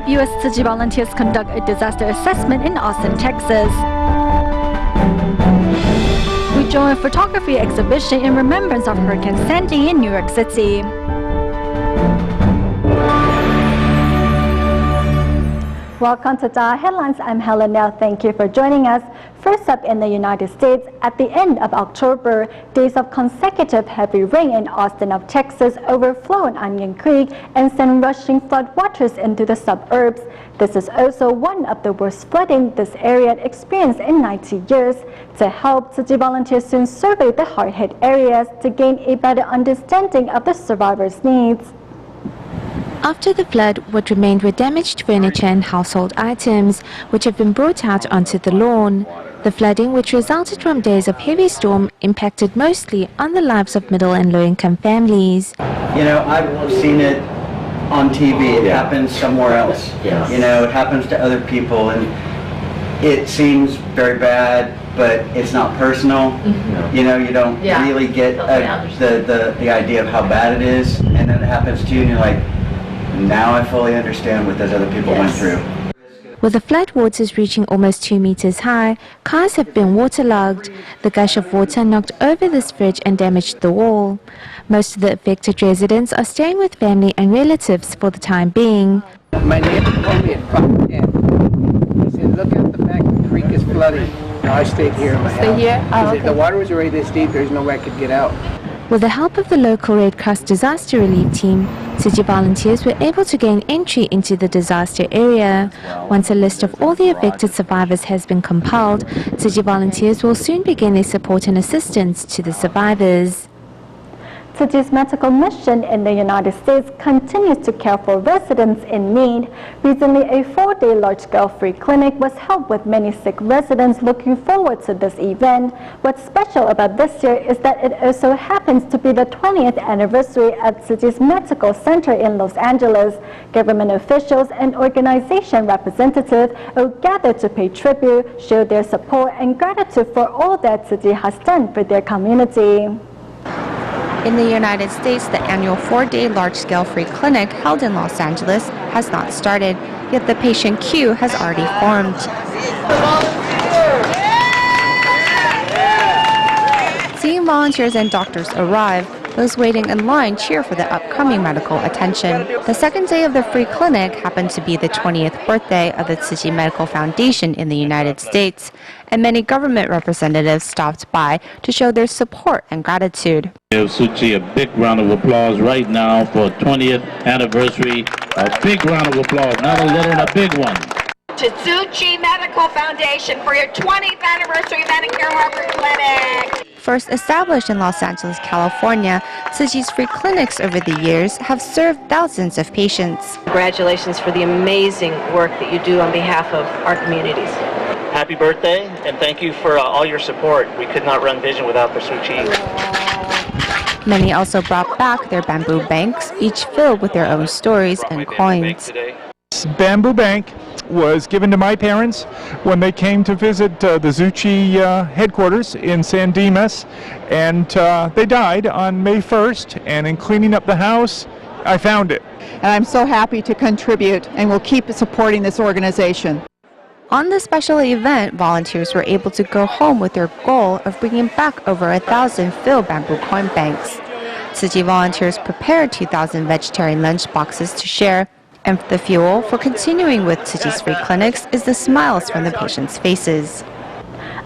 help U.S. Tzu Chi volunteers conduct a disaster assessment in Austin, Texas. We join a photography exhibition in remembrance of Hurricane Sandy in New York City. Welcome to DaAi Headlines. I'm Helen Nell. Thank you for joining us. First up, in the United States, at the end of October, days of consecutive heavy rain in Austin of Texas overflowed Onion Creek and sent rushing floodwaters into the suburbs. This is also one of the worst flooding this area experienced in 90 years. To help, Tzu Chi volunteers soon surveyed the hard-hit areas to gain a better understanding of the survivors' needs. After the flood, what remained were damaged furniture and household items, which have been brought out onto the lawn. The flooding, which resulted from days of heavy storm, impacted mostly on the lives of middle and low-income families. You know, I've seen it on TV. It happens somewhere else. You know, it happens to other people, and it seems very bad, but it's not personal. You know, you don't really get the idea of how bad it is, and then it happens to you, and you're like, now I fully understand what those other people went through. With the flood waters reaching almost 2 meters high, cars have been waterlogged. The gush of water knocked over this fridge and damaged the wall. Most of the affected residents are staying with family and relatives for the time being. My neighbor told me at 5:10. He said, look at the back, the creek is flooding. I stayed here in my house. He said, if the water was already this deep, there's no way I could get out. With the help of the local Red Cross disaster relief team, Tzu Chi volunteers were able to gain entry into the disaster area. Once a list of all the affected survivors has been compiled, Tzu Chi volunteers will soon begin their support and assistance to the survivors. Tzu Chi's medical mission in the United States continues to care for residents in need. Recently, a 4-day large-scale free clinic was held with many sick residents looking forward to this event. What's special about this year is that it also happens to be the 20th anniversary at Tzu Chi's Medical Center in Los Angeles. Government officials and organization representatives all gathered to pay tribute, show their support and gratitude for all that Tzu Chi has done for their community. In the United States, the annual 4-day large-scale free clinic held in Los Angeles has not started, yet the patient queue has already formed. Seeing volunteers and doctors arrive, those waiting in line cheer for the upcoming medical attention. The second day of the free clinic happened to be the 20th birthday of the Tzu Chi Medical Foundation in the United States, and many government representatives stopped by to show their support and gratitude. Give Tzu Chi a big round of applause right now for 20th anniversary. A big round of applause, not a little, a big one. To Tzu Chi Medical Foundation for your 20th anniversary Medicare Harvard Clinic. First established in Los Angeles, California, Tzu Chi's free clinics over the years have served thousands of patients. Congratulations for the amazing work that you do on behalf of our communities. Happy birthday, and thank you for all your support. We could not run Vision without the Tzu Chi. Many also brought back their bamboo banks, each filled with their own stories and coins. This bamboo bank was given to my parents when they came to visit the Tzu Chi headquarters in San Dimas, and they died on May 1st, and in cleaning up the house, I found it. And I'm so happy to contribute, and will keep supporting this organization. On the special event, volunteers were able to go home with their goal of bringing back over 1,000 filled bamboo coin banks. Tzu Chi volunteers prepared 2,000 vegetarian lunch boxes to share, and the fuel for continuing with Tzu Chi's free clinics is the smiles from the patients' faces.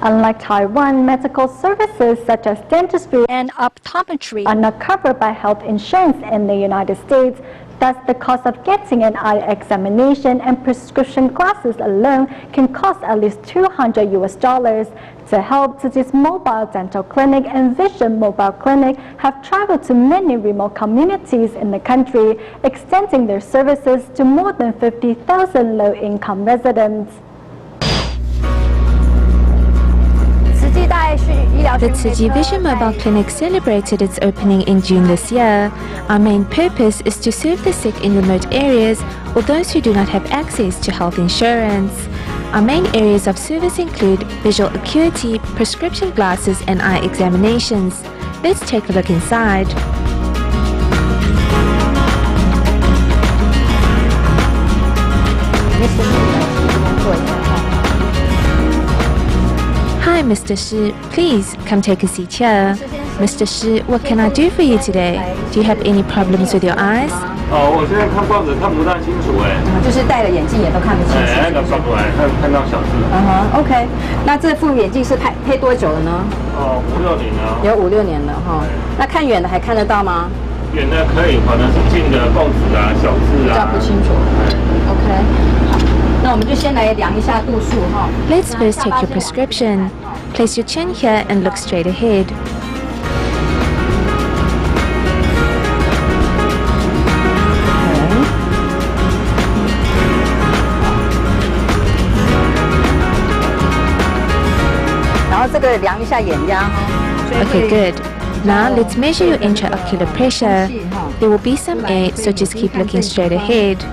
Unlike Taiwan, medical services such as dentistry and optometry are not covered by health insurance in the United States. Thus, the cost of getting an eye examination and prescription glasses alone can cost at least $200. To help, Tzu Chi's mobile dental clinic and vision mobile clinic have traveled to many remote communities in the country, extending their services to more than 50,000 low-income residents. The Tzu Chi Vision Mobile Clinic celebrated its opening in June this year. Our main purpose is to serve the sick in remote areas or those who do not have access to health insurance. Our main areas of service include visual acuity, prescription glasses, and eye examinations. Let's take a look inside. Mr. Shi. Please come take a seat here. Mr. Shi, what can I do for you today? Do you have any problems with your eyes? 我现在看报纸看不大清楚哎。就是戴了眼镜也都看不清楚。看不来，看到小字。OK。那这副眼镜是配多久了呢？5、6年了。有5、6年了哈。那看远的还看得到吗？远的可以，反正是近的报纸啊、小字啊。比较不清楚。OK。好，那我们就先来量一下度数哈。Let's first take your prescription. Place your chin here and look straight ahead. Okay, good. Now let's measure your intraocular pressure. There will be some air, so just keep looking straight ahead.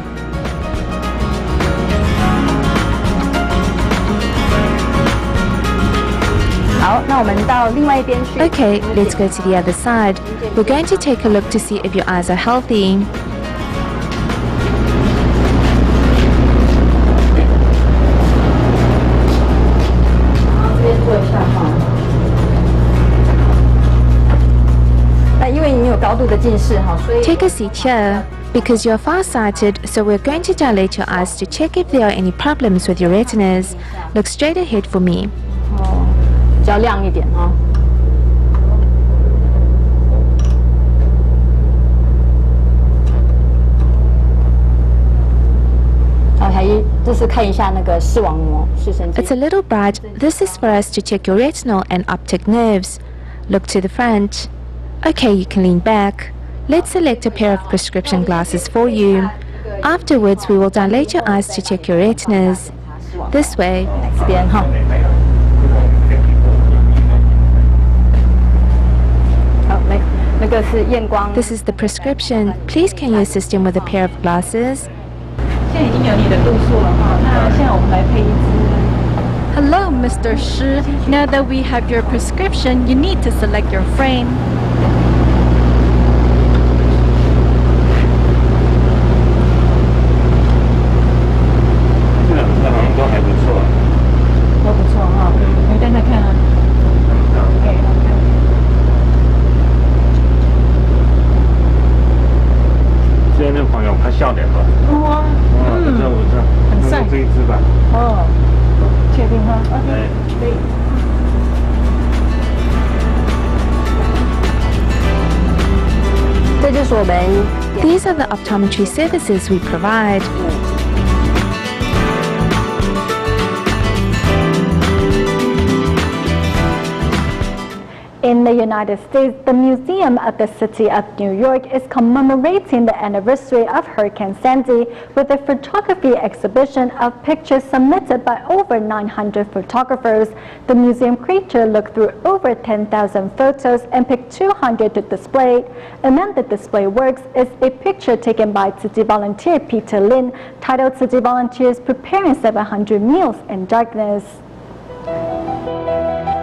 Okay, let's go to the other side. We're going to take a look to see if your eyes are healthy. Take a seat here. Because you're farsighted, so we're going to dilate your eyes to check if there are any problems with your retinas. Look straight ahead for me. 比较亮一点哈。这是看一下那个视网膜、视神经。It's a little bright. This is for us to check your retinal and optic nerves. Look to the front. Okay, you can lean back. Let's select a pair of prescription glasses for you. Afterwards, we will dilate your eyes to check your retinas. This way. 这边哈。This is the prescription. Please can you assist him with a pair of glasses? Hello, Mr. Shi. Now that we have your prescription, you need to select your frame. These are the optometry services we provide. In the United States, the Museum of the City of New York is commemorating the anniversary of Hurricane Sandy with a photography exhibition of pictures submitted by over 900 photographers. The museum creator looked through over 10,000 photos and picked 200 to display. Among the display works is a picture taken by Tzu Chi volunteer Peter Lin titled Tzu Chi Volunteers Preparing 700 Meals in Darkness.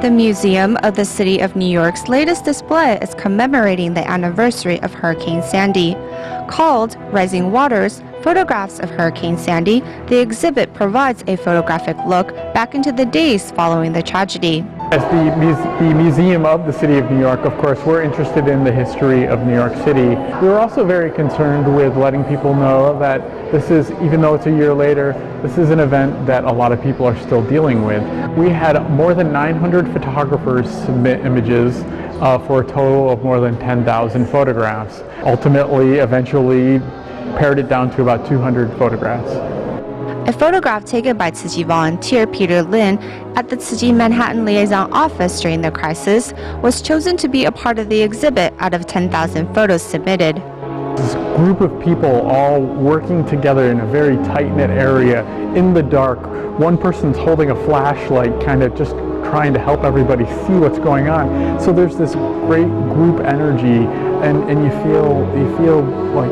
The Museum of the City of New York's latest display is commemorating the anniversary of Hurricane Sandy. Called Rising Waters, Photographs of Hurricane Sandy, the exhibit provides a photographic look back into the days following the tragedy. As the Museum of the City of New York, of course, we're interested in the history of New York City. We're also very concerned with letting people know that this is, even though it's a year later, this is an event that a lot of people are still dealing with. We had more than 900 photographers submit images for a total of more than 10,000 photographs. Ultimately, eventually, pared it down to about 200 photographs. A photograph taken by Tzu Chi volunteer Peter Lin at the Tzu Chi Manhattan Liaison Office during the crisis was chosen to be a part of the exhibit out of 10,000 photos submitted. This group of people all working together in a very tight-knit area in the dark. One person's holding a flashlight, kind of just trying to help everybody see what's going on. So there's this great group energy, and you feel like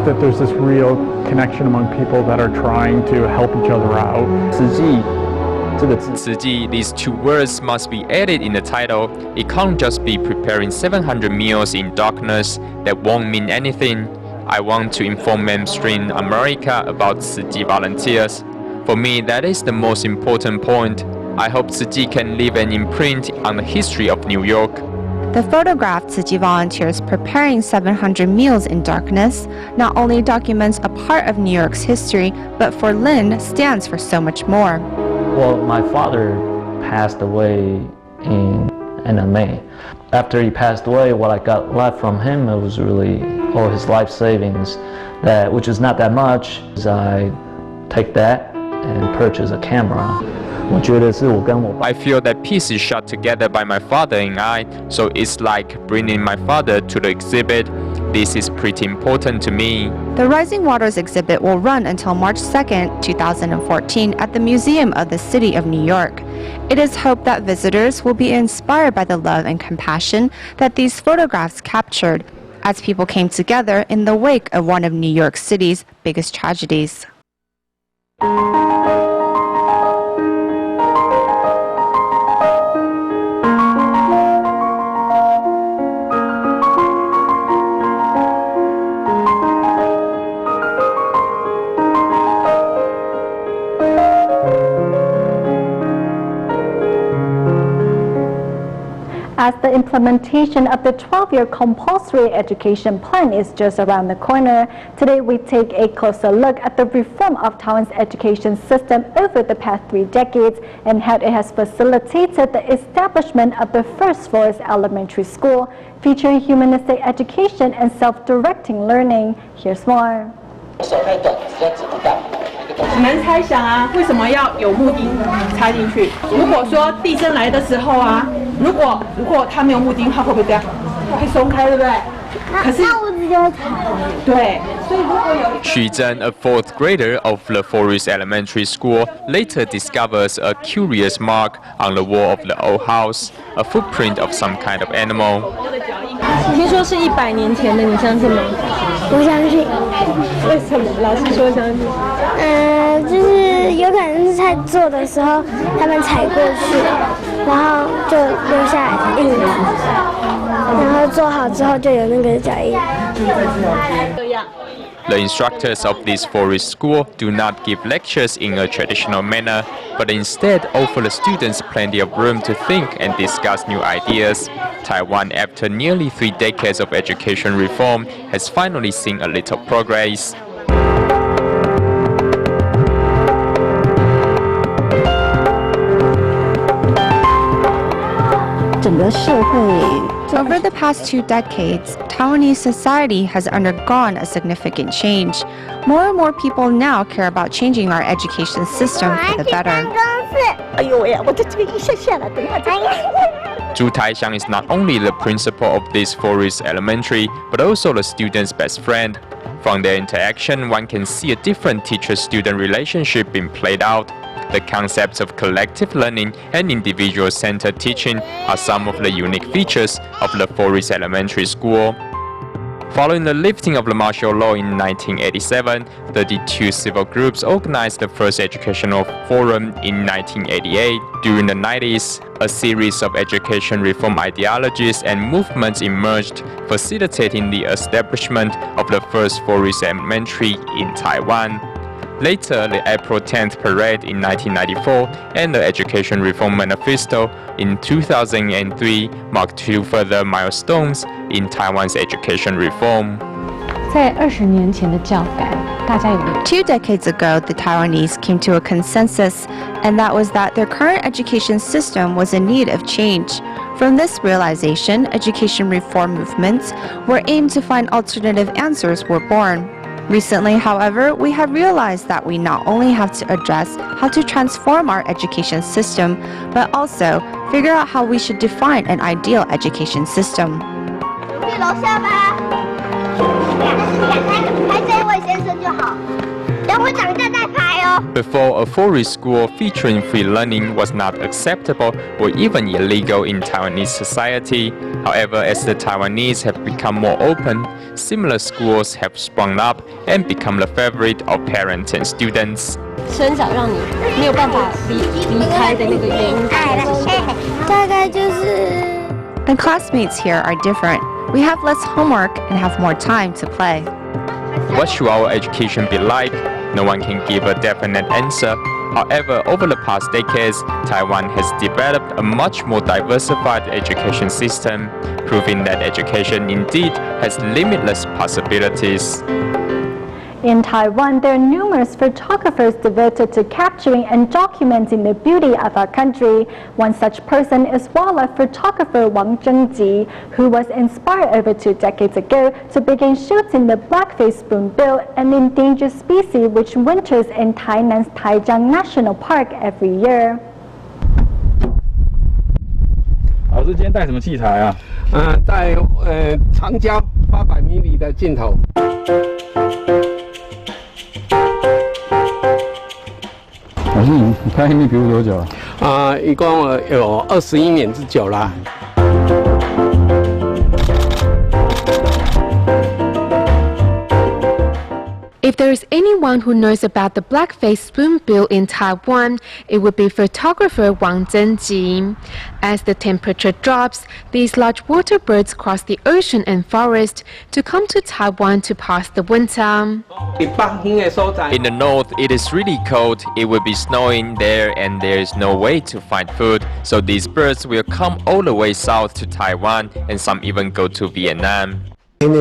that there's this real connection among people that are trying to help each other out. 慈济, these two words must be added in the title. It can't just be preparing 700 meals in darkness that won't mean anything. I want to inform mainstream America about Tzu Chi volunteers. For me, that is the most important point. I hope Tzu Chi can leave an imprint on the history of New York. The photograph Tzu Chi volunteers preparing 700 meals in darkness not only documents a part of New York's history, but for Lin stands for so much more. Well, my father passed away in May. After he passed away, what I got left from him, it was really all his life savings, which is not that much. I take that and purchase a camera. I feel that piece is shot together by my father and I, so it's like bringing my father to the exhibit. This is pretty important to me. The Rising Waters exhibit will run until March 2nd, 2014 at the Museum of the City of New York. It is hoped that visitors will be inspired by the love and compassion that these photographs captured as people came together in the wake of one of New York City's biggest tragedies. As the implementation of the 12-year compulsory education plan is just around the corner, today we take a closer look at the reform of Taiwan's education system over the past 3 decades and how it has facilitated the establishment of the first Forest Elementary School, featuring humanistic education and self-directing learning. Here's more. 只能猜想啊，为什么要有目的插进去？如果说地震来的时候啊，如果它没有木钉，它会不会这样？会松开，对不对？可是对，所以如果有。Xu Zhen, a 4th grader of the Forest Elementary School, later discovers a curious mark on the wall of the old house, a footprint of some kind of animal. 听说是100年前的，你相信吗？我相信。为什么？老师说相信。就是有可能是在做的时候，他们踩过去，然后就留下印子，然后做好之后就有那个脚印。The instructors of this forest school do not give lectures in a traditional manner, but instead offer the students plenty of room to think and discuss new ideas. Taiwan, after nearly 3 decades of education reform, has finally seen a little progress. Over the past 2 decades, Taiwanese society has undergone a significant change. More and more people now care about changing our education system for the better. Zhu Taixiang is not only the principal of this Forest Elementary, but also the student's best friend. From their interaction, one can see a different teacher-student relationship being played out. The concepts of collective learning and individual-centered teaching are some of the unique features of the Forest Elementary School. Following the lifting of the martial law in 1987, 32 civil groups organized the first educational forum in 1988. During the 90s, a series of education reform ideologies and movements emerged, facilitating the establishment of the first Forest Elementary in Taiwan. Later, the April 10th parade in 1994 and the Education Reform Manifesto in 2003 marked 2 further milestones in Taiwan's education reform. 在20年前的教改，大家有个 2 decades ago, the Taiwanese came to a consensus, and that was that their current education system was in need of change. From this realization, education reform movements were aimed to find alternative answers were born. Recently, however, we have realized that we not only have to address how to transform our education system, but also figure out how we should define an ideal education system. Before, a forest school featuring free learning was not acceptable or even illegal in Taiwanese society. However, as the Taiwanese have become more open, similar schools have sprung up and become the favorite of parents and students. 生长让你没有办法离开的那个原因大概就是 The classmates here are different. We have less homework and have more time to play. What should our education be like? No one can give a definite answer. However, over the past decades, Taiwan has developed a much more diversified education system, proving that education indeed has limitless possibilities. In Taiwan, there are numerous photographers devoted to capturing and documenting the beauty of our country. One such person is wildlife photographer Wang Zhengji, who was inspired over 2 decades ago to begin shooting the black-faced spoonbill, an endangered species which winters in Tainan's Taijiang National Park every year. 老师今天带什么器材啊？带长焦800 mm 的镜头。老师，你拍黑面皮肤多久了？一共有21年之久啦。 If there is anyone who knows about the black-faced spoonbill in Taiwan, it would be photographer Wang Zhengji. As the temperature drops, these large water birds cross the ocean and forest to come to Taiwan to pass the winter. In the north, it is really cold, it will be snowing there and there is no way to find food, so these birds will come all the way south to Taiwan and some even go to Vietnam. When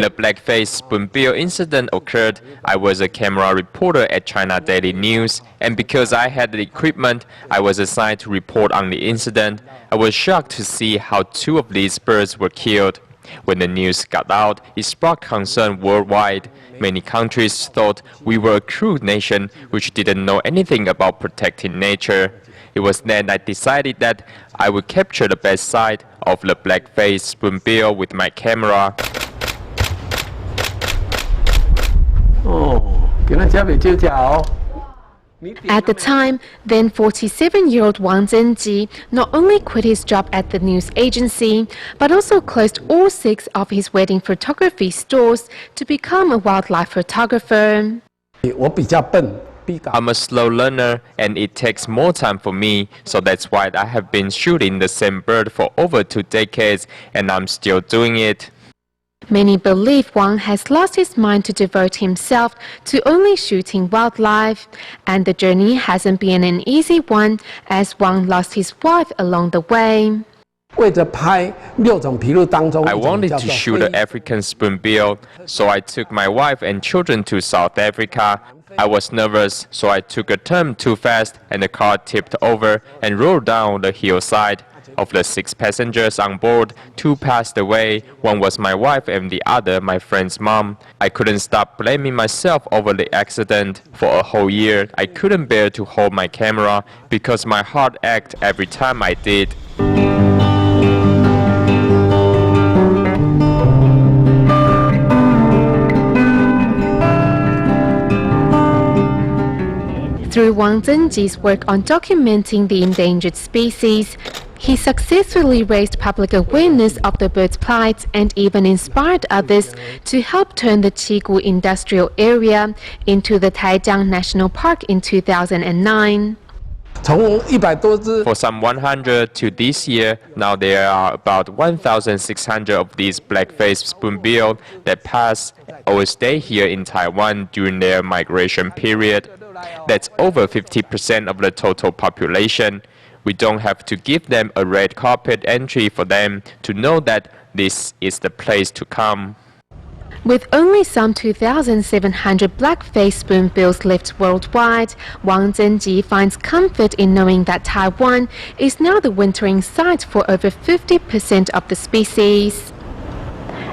the black-faced spoonbill incident occurred, I was a camera reporter at China Daily News, and because I had the equipment, I was assigned to report on the incident. I was shocked to see how 2 of these birds were killed. When the news got out, it sparked concern worldwide. Many countries thought we were a cruel nation which didn't know anything about protecting nature. It was then I decided that I would capture the best side of the black-faced spoonbill with my camera. At the time, then 47-year-old Wang Zhengji not only quit his job at the news agency, but also closed all 6 of his wedding photography stores to become a wildlife photographer. I'm a slow learner and it takes more time for me, so that's why I have been shooting the same bird for over 2 decades and I'm still doing it. Many believe Wang has lost his mind to devote himself to only shooting wildlife, and the journey hasn't been an easy one as Wang lost his wife along the way. I wanted to shoot an African spoonbill, so I took my wife and children to South Africa. I was nervous, so I took a turn too fast and the car tipped over and rolled down the hillside. Of the 6 passengers on board, 2 passed away. One was my wife and the other my friend's mom. I couldn't stop blaming myself over the accident. For a whole year, I couldn't bear to hold my camera because my heart ached every time I did. Through Wang Zhengji's work on documenting the endangered species, he successfully raised public awareness of the bird's plight and even inspired others to help turn the Qigu industrial area into the Taijiang National Park in 2009. For some 100 to this year, now there are about 1,600 of these black-faced spoonbill that pass or stay here in Taiwan during their migration period. That's over 50% of the total population. We don't have to give them a red carpet entry for them to know that this is the place to come. With only some 2,700 black-faced spoonbills left worldwide, Wang Zhengji finds comfort in knowing that Taiwan is now the wintering site for over 50% of the species.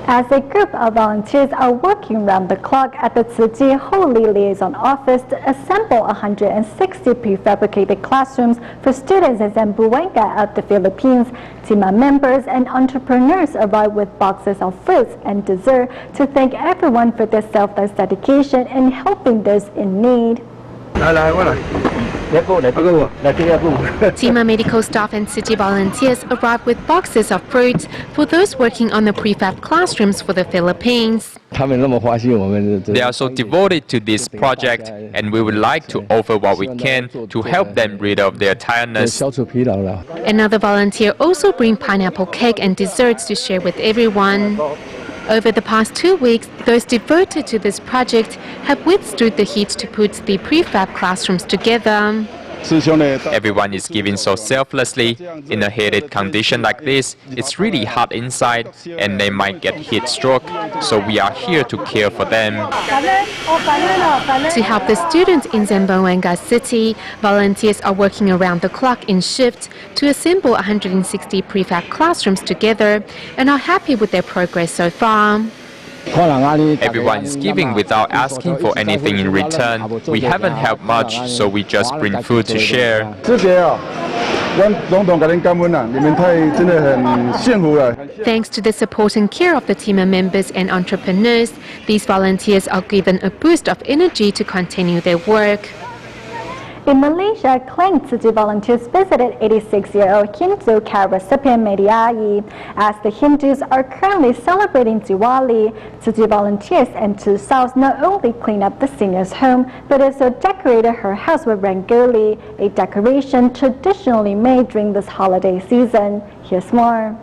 As a group of volunteers are working round the clock at the Tzu Chi Holy Liaison Office to assemble 160 prefabricated classrooms for students in Zamboanga of the Philippines, team members and entrepreneurs arrive with boxes of fruits and dessert to thank everyone for their selfless dedication in helping those in need. Team medical staff and city volunteers arrived with boxes of fruit for those working on the prefab classrooms for the Philippines. They are so devoted to this project, and we would like to offer what we can to help them rid of their tiredness. Another volunteer also brings pineapple cake and desserts to share with everyone. Over the past 2 weeks, those devoted to this project have withstood the heat to put the prefab classrooms together. Everyone is giving so selflessly. In a heated condition like this, it's really hot inside and they might get heat stroke, so we are here to care for them. To help the students in Zamboanga City, volunteers are working around the clock in shifts to assemble 160 prefab classrooms together and are happy with their progress so far. Everyone is giving without asking for anything in return. We haven't helped much, so we just bring food to share. Thanks to the support and care of the team members and entrepreneurs, these volunteers are given a boost of energy to continue their work. In Malaysia, Klang Tzu Chi volunteers visited 86-year-old Hindu care recipient Mediai. As the Hindus are currently celebrating Diwali, Tzu Chi volunteers and two sons not only cleaned up the senior's home, but also decorated her house with rangoli, a decoration traditionally made during this holiday season. Here's more.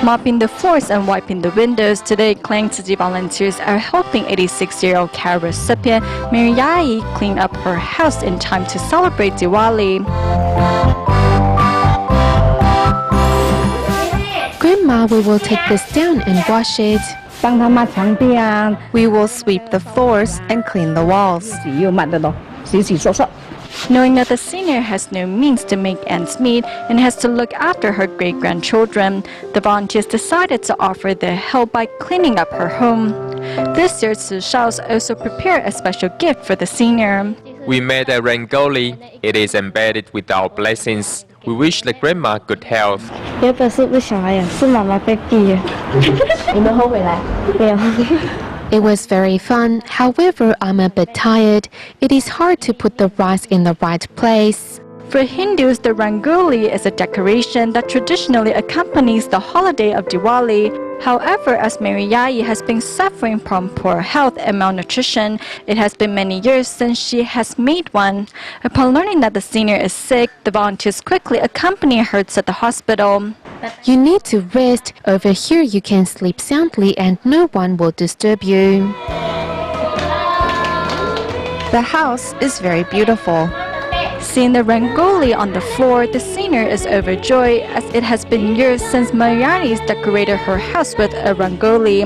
Mopping the floors and wiping the windows, today Klang Tzu Chi volunteers are helping 86-year-old care recipient Mediai clean up her house in time to celebrate Diwali. Grandma, we will take this down and wash it. We will sweep the floors and clean the walls. Knowing that the senior has no means to make ends meet and has to look after her great-grandchildren, the volunteers decided to offer their help by cleaning up her home. This year, Tzu Shao's also prepared a special gift for the senior. We made a rangoli. It is embedded with our blessings. We wish the grandma good health. It was very fun, however, I'm a bit tired. It is hard to put the rice in the right place. For Hindus, the rangoli is a decoration that traditionally accompanies the holiday of Diwali. However, as Mediai has been suffering from poor health and malnutrition, it has been many years since she has made one. Upon learning that the senior is sick, the volunteers quickly accompany her to the hospital. You need to rest. Over here you can sleep soundly and no one will disturb you. The house is very beautiful. Seeing the rangoli on the floor, the senior is overjoyed as it has been years since Mediai decorated her house with a rangoli.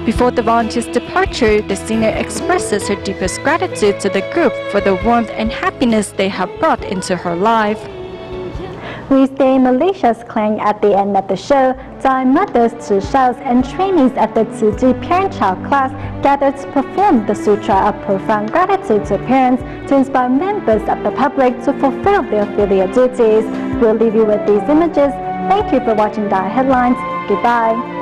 Before the volunteers' departure, the senior expresses her deepest gratitude to the group for the warmth and happiness they have brought into her life. We stay in Malaysia's Klang at the end of the show. DaAi mothers, Tzu Shaos, and trainees at the Tzu Chi parent-child class gathered to perform the Sutra of Profound Gratitude to parents to inspire members of the public to fulfill their filial duties. We'll leave you with these images. Thank you for watching DaAi Headlines. Goodbye.